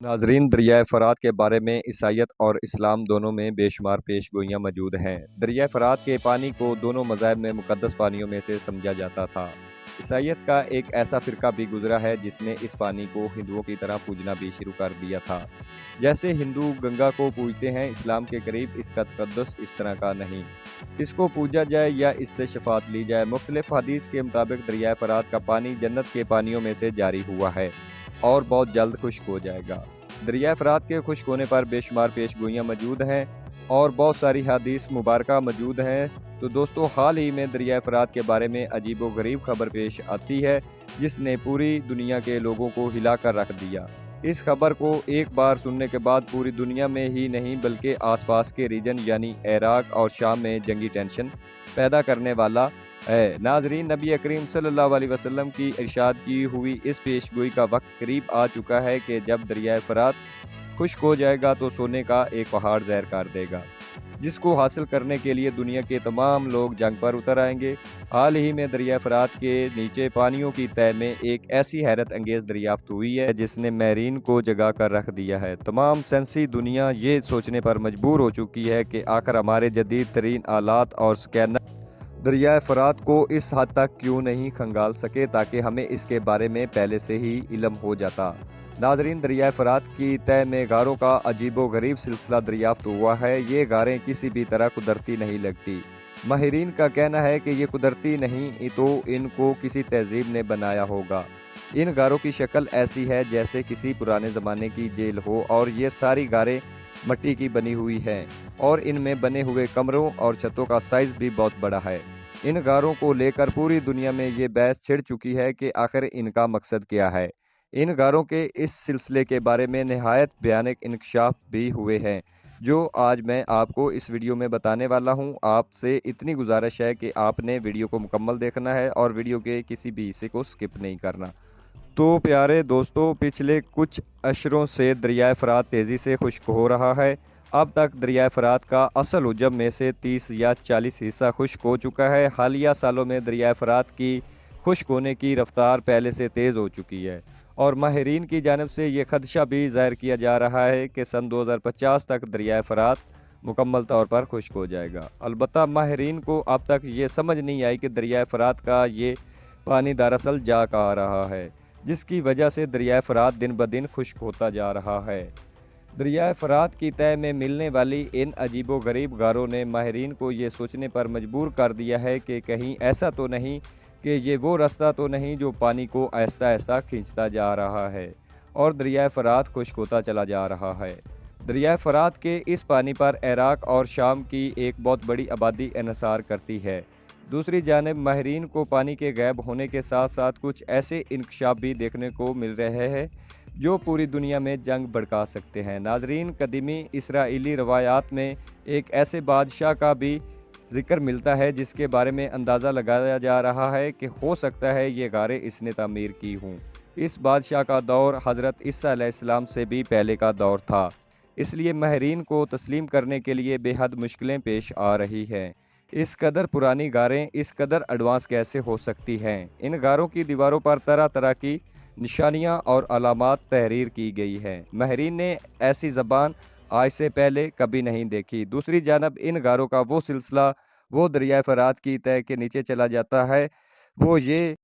नाजरीन, दरियाए फ़रात के बारे में ईसाईयत और इस्लाम दोनों में बेशुमार पेशगोइयाँ मौजूद हैं। दरियाए फ़रात के पानी को दोनों मज़ाहब में मुक़द्दस पानियों में से समझा जाता था। ईसाईयत का एक ऐसा फ़िरका भी गुज़रा है जिसने इस पानी को हिंदुओं की तरह पूजना भी शुरू कर दिया था। जैसे हिंदू गंगा को पूजते हैं, इस्लाम के करीब इसका तक़द्दुस इस तरह का नहीं। इसको पूजा जाए या इससे शफ़ाअत ली जाए। मुख्तलिफ़ हदीस के मुताबिक दरियाए फ़रात का पानी जन्नत के पानियों में से जारी हुआ है और बहुत जल्द खुश्क हो जाएगा। दरियाए फ़रात के खुश्क होने पर बेशुमार पेशगोइयाँ मौजूद हैं और बहुत सारी हदीस मुबारका मौजूद हैं। तो दोस्तों, हाल ही में दरियाए फ़रात के बारे में अजीबो-गरीब खबर पेश आती है, जिसने पूरी दुनिया के लोगों को हिला कर रख दिया। इस खबर को एक बार सुनने के बाद पूरी दुनिया में ही नहीं बल्कि आसपास के रीजन यानी इराक और शाम में जंगी टेंशन पैदा करने वाला है। नाज़रीन, नबी करीम सल्लल्लाहु अलैहि वसल्लम की इरशाद की हुई इस पेशगोई का वक्त करीब आ चुका है कि जब दरियाए फ़रात खुश्क हो जाएगा तो सोने का एक पहाड़ ज़हर कर देगा, जिसको हासिल करने के लिए दुनिया के तमाम लोग जंग पर उतर आएंगे। हाल ही में दरियाए फ़रात के नीचे पानियों की तह में एक ऐसी हैरत अंगेज़ दरियाफ्त हुई है जिसने मैरीन को जगा कर रख दिया है। तमाम साइंसी दुनिया ये सोचने पर मजबूर हो चुकी है कि आखिर हमारे जदीद तरीन आलात और स्कैनर दरियाए फ़रात को इस हद तक क्यों नहीं खंगाल सके ताकि हमें इसके बारे में पहले से ही इल्म हो जाता। नाज़रीन, दरियाए फ़रात की तह में गारों का अजीबो-गरीब सिलसिला दरियाफ्त हुआ है। ये गारें किसी भी तरह कुदरती नहीं लगती। माहिरीन का कहना है कि ये कुदरती नहीं तो इनको किसी तहज़ीब ने बनाया होगा। इन गारों की शक्ल ऐसी है जैसे किसी पुराने ज़माने की जेल हो और ये सारी गारें मिट्टी की बनी हुई हैं और इनमें बने हुए कमरों और छतों का साइज़ भी बहुत बड़ा है। इन गारों को लेकर पूरी दुनिया में ये बहस छिड़ चुकी है कि आखिर इनका मकसद क्या है। इन गारों के इस सिलसिले के बारे में निहायत भयानक इंकशाफ भी हुए हैं, जो आज मैं आपको इस वीडियो में बताने वाला हूं। आपसे इतनी गुजारिश है कि आपने वीडियो को मुकम्मल देखना है और वीडियो के किसी भी हिस्से को स्किप नहीं करना। तो प्यारे दोस्तों, पिछले कुछ अशरों से दरियाए फ़रात तेज़ी से खुश्क हो रहा है। अब तक दरियाए फ़रात का असल हजम में से 30 या 40 हिस्सा खुश्क हो चुका है। हालिया सालों में दरियाए फ़रात की खुश्क होने की रफ्तार पहले से तेज़ हो चुकी है और माहिरीन की जानिब से ये खदशा भी ज़ाहिर किया जा रहा है कि सन 2050 तक दरियाए फ़रात मुकम्मल तौर पर खुश्क हो जाएगा। अलबत्ता माहिरीन को अब तक ये समझ नहीं आई कि दरियाए फ़रात का ये पानी दरअसल जा कहाँ रहा है, जिसकी वजह से दरियाए फ़रात दिन ब दिन खुश्क होता जा रहा है। दरियाए फ़रात की तह में मिलने वाली इन अजीबो-गरीब गारों ने माहिरीन को ये सोचने पर मजबूर कर दिया है कि कहीं ऐसा तो नहीं कि ये वो रास्ता तो नहीं जो पानी को आहिस्ता आहिस्ता खींचता जा रहा है और दरियाए फ़रात खुश्क होता चला जा रहा है। दरियाए फ़रात के इस पानी पर इराक और शाम की एक बहुत बड़ी आबादी इन्हिसार करती है। दूसरी जानिब माहिरीन को पानी के गायब होने के साथ साथ कुछ ऐसे इंकशाफ भी देखने को मिल रहे हैं जो पूरी दुनिया में जंग भड़का सकते हैं। नाजरीन, कदीमी इसराइली रवायात में एक ऐसे बादशाह का भी जिक्र मिलता है जिसके बारे में अंदाज़ा लगाया जा रहा है कि हो सकता है ये गारें इसने तामीर की हों। इस बादशाह का दौर हज़रत ईसा अलैहिस्सलाम से भी पहले का दौर था, इसलिए माहिरीन को तस्लीम करने के लिए बेहद मुश्किलें पेश आ रही हैं। इस कदर पुरानी गारें इस कदर एडवांस कैसे हो सकती हैं? इन गारों की दीवारों पर तरह तरह की निशानियां और अलामात तहरीर की गई हैं। माहिरीन ने ऐसी ज़बान आज से पहले कभी नहीं देखी। दूसरी जानब इन गारों का वो सिलसिला वो दरियाए फ़रात की तह के नीचे चला जाता है। वो ये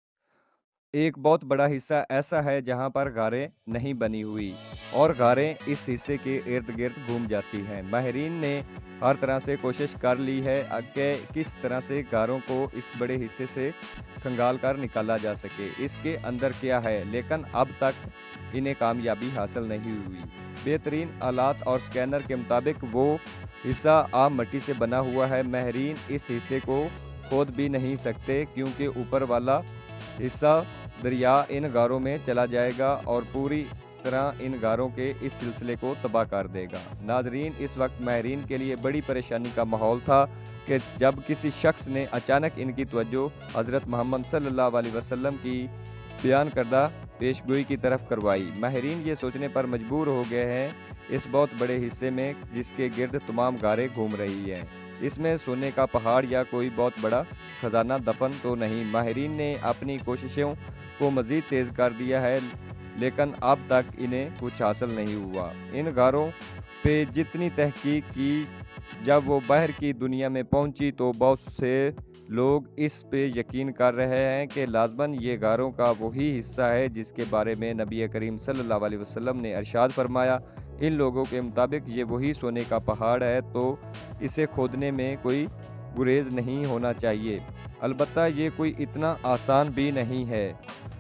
एक बहुत बड़ा हिस्सा ऐसा है जहां पर गारें नहीं बनी हुई और गारें इस हिस्से के इर्द गिर्द घूम जाती हैं। माहिरीन ने हर तरह से कोशिश कर ली है कि किस तरह से गारों को इस बड़े हिस्से से खंगाल कर निकाला जा सके, इसके अंदर क्या है, लेकिन अब तक इन्हें कामयाबी हासिल नहीं हुई। बेहतरीन आलात और स्कैनर के मुताबिक वो हिस्सा आम मिट्टी से बना हुआ है। माहिरीन इस हिस्से को खोद भी नहीं सकते क्योंकि ऊपर वाला हिस्सा दरिया इन गारों में चला जाएगा और पूरी तरह इन गारों के इस सिलसिले को तबाह कर देगा। नाजरीन, इस वक्त माहिरीन के लिए बड़ी परेशानी का माहौल था कि जब किसी शख्स ने अचानक इनकी तवज्जो हज़रत मोहम्मद सल्लल्लाहु अलैहि वसल्लम की बयान करदा पेशगोई की तरफ करवाई। माहिरीन ये सोचने पर मजबूर हो गए हैं इस बहुत बड़े हिस्से में जिसके गिर्द तमाम गारें घूम रही हैं, इसमें सोने का पहाड़ या कोई बहुत बड़ा खजाना दफन तो नहीं। माहिरीन ने अपनी कोशिशों को मज़ीद तेज़ कर दिया है لیکن اب تک انہیں کچھ حاصل نہیں ہوا۔ ان غاروں پہ جتنی تحقیق کی، جب وہ باہر کی دنیا میں پہنچی تو بہت سے لوگ اس پہ یقین کر رہے ہیں کہ لازماً یہ غاروں کا وہی حصہ ہے جس کے بارے میں نبی کریم صلی اللہ علیہ وسلم نے ارشاد فرمایا۔ ان لوگوں کے مطابق یہ وہی سونے کا پہاڑ ہے، تو اسے کھودنے میں کوئی گریز نہیں ہونا چاہیے۔ البتہ یہ کوئی اتنا آسان بھی نہیں ہے۔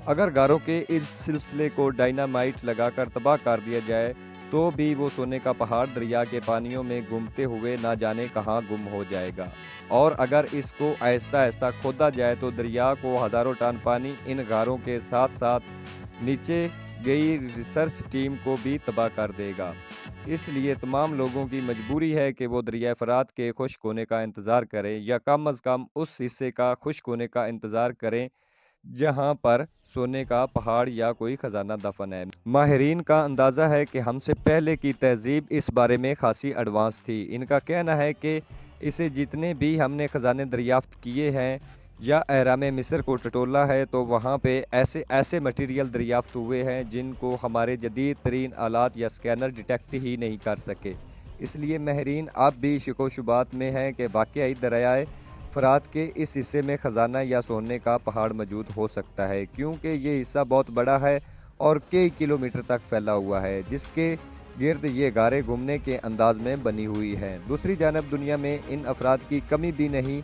اگر غاروں کے اس سلسلے کو ڈائنامائٹ لگا کر تباہ کر دیا جائے تو بھی وہ سونے کا پہاڑ دریا کے پانیوں میں گھومتے ہوئے نہ جانے کہاں گم ہو جائے گا، اور اگر اس کو آہستہ آہستہ کھودا جائے تو دریا کو ہزاروں ٹن پانی ان غاروں کے ساتھ ساتھ نیچے گئی ریسرچ ٹیم کو بھی تباہ کر دے گا۔ اس لیے تمام لوگوں کی مجبوری ہے کہ وہ دریائے فرات کے خشک ہونے کا انتظار کریں، یا کم از کم اس حصے کا خشک ہونے کا انتظار کریں جہاں پر سونے کا پہاڑ یا کوئی خزانہ دفن ہے۔ ماہرین کا اندازہ ہے کہ ہم سے پہلے کی تہذیب اس بارے میں خاصی ایڈوانس تھی۔ ان کا کہنا ہے کہ اسے جتنے بھی ہم نے خزانے دریافت کیے ہیں یا اہرام مصر کو ٹٹولا ہے تو وہاں پہ ایسے مٹیریل دریافت ہوئے ہیں جن کو ہمارے جدید ترین آلات یا سکینر ڈیٹیکٹ ہی نہیں کر سکے۔ اس لیے ماہرین اب بھی شک و شبات میں ہیں کہ واقعی دریائے فرات کے اس حصے میں خزانہ یا سونے کا پہاڑ موجود ہو سکتا ہے، کیونکہ یہ حصہ بہت بڑا ہے اور کئی کلومیٹر تک پھیلا ہوا ہے، جس کے گرد یہ غاریں گھومنے کے انداز میں بنی ہوئی ہیں۔ دوسری جانب دنیا میں ان افراد کی کمی بھی نہیں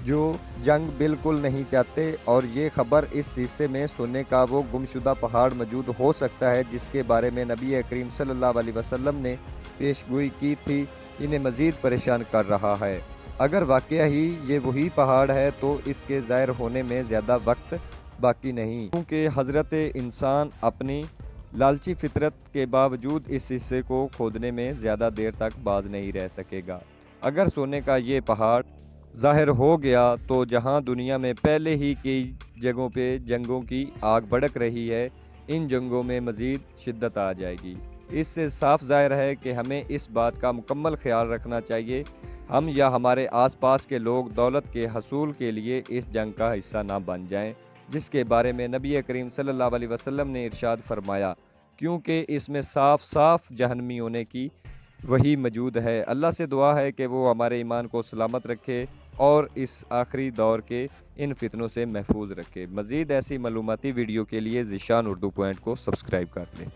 جو جنگ بالکل نہیں چاہتے، اور یہ خبر اس حصے میں سونے کا وہ گمشدہ پہاڑ موجود ہو سکتا ہے جس کے بارے میں نبی کریم صلی اللہ علیہ وسلم نے پیش گوئی کی تھی، انہیں مزید پریشان کر رہا ہے۔ اگر واقعہ ہی یہ وہی پہاڑ ہے تو اس کے ظاہر ہونے میں زیادہ وقت باقی نہیں، کیونکہ حضرت انسان اپنی لالچی فطرت کے باوجود اس حصے کو کھودنے میں زیادہ دیر تک باز نہیں رہ سکے گا۔ اگر سونے کا یہ پہاڑ ظاہر ہو گیا تو جہاں دنیا میں پہلے ہی کئی جگہوں پہ جنگوں کی آگ بھڑک رہی ہے، ان جنگوں میں مزید شدت آ جائے گی۔ اس سے صاف ظاہر ہے کہ ہمیں اس بات کا مکمل خیال رکھنا چاہیے ہم یا ہمارے آس پاس کے لوگ دولت کے حصول کے لیے اس جنگ کا حصہ نہ بن جائیں جس کے بارے میں نبی کریم صلی اللہ علیہ وسلم نے ارشاد فرمایا، کیونکہ اس میں صاف صاف جہنمی ہونے کی وہی موجود ہے۔ اللہ سے دعا ہے کہ وہ ہمارے ایمان کو سلامت رکھے اور اس آخری دور کے ان فتنوں سے محفوظ رکھے۔ مزید ایسی معلوماتی ویڈیو کے لیے ذیشان اردو پوائنٹ کو سبسکرائب کر لیں۔